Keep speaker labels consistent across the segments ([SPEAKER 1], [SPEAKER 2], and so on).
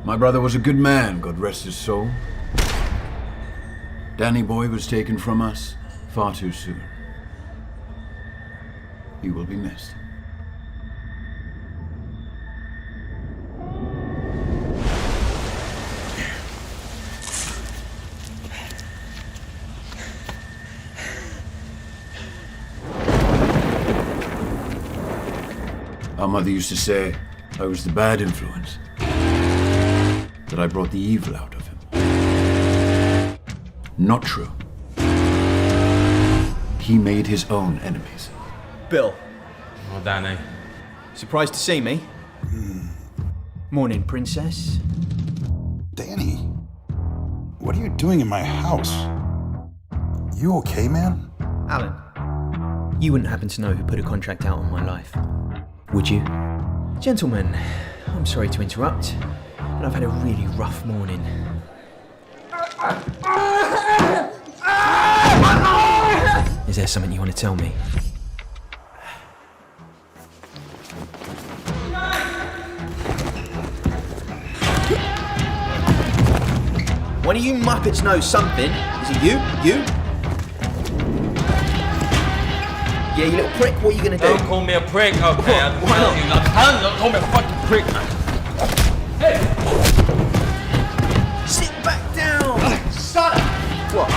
[SPEAKER 1] My brother was a good man, God rest his soul. Danny boy was taken from us far too soon. He will be missed. Our mother used to say I was the bad influence, that I brought the evil out of him. Not true. He made his own enemies.
[SPEAKER 2] Bill.
[SPEAKER 3] Oh, Danny.
[SPEAKER 2] Surprised to see me? Morning, princess.
[SPEAKER 4] Danny, what are you doing in my house? You okay, man?
[SPEAKER 2] Alan, you wouldn't happen to know who put a contract out on my life, would you? Gentlemen, I'm sorry to interrupt, but I've had a really rough morning. Is there something you want to tell me? One of you Muppets knows something. Is it you? You? Yeah, you little prick, what are you gonna do?
[SPEAKER 3] Don't call me a prick, okay? I'm
[SPEAKER 2] Why
[SPEAKER 3] telling you, don't call me a fucking prick, man. Hey!
[SPEAKER 2] Sit back down! Shut up! What?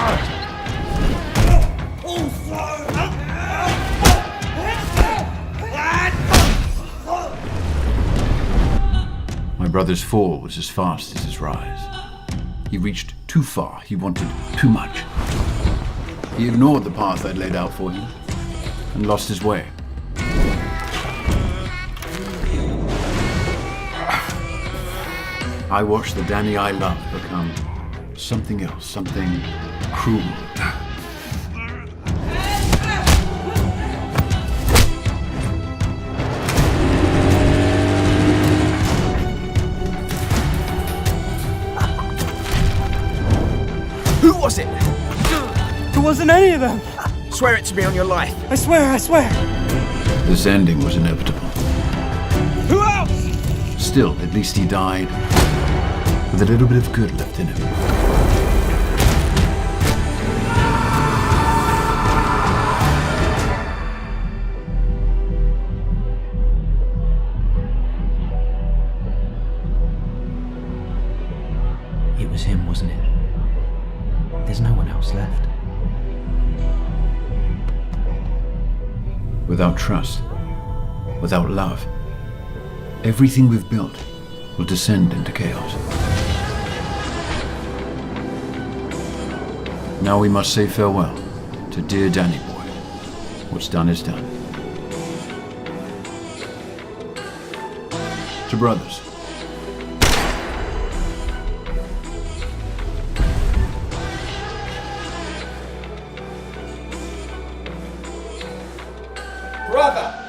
[SPEAKER 1] My brother's fall was as fast as his rise. He reached too far. He wanted too much. He ignored the path I'd laid out for him and lost his way. I watched the Danny I loved become something else, something cruel.
[SPEAKER 2] Who was it?
[SPEAKER 5] It wasn't any of them.
[SPEAKER 2] Swear it to me on your life.
[SPEAKER 5] I swear, I swear.
[SPEAKER 1] This ending was inevitable.
[SPEAKER 5] Who else?
[SPEAKER 1] Still, at least he died with a little bit of good left in him.
[SPEAKER 2] It was him, wasn't it? There's no one else left.
[SPEAKER 1] Without trust, without love, everything we've built will descend into chaos. Now we must say farewell to dear Danny boy. What's done is done. To brothers.
[SPEAKER 2] Brother!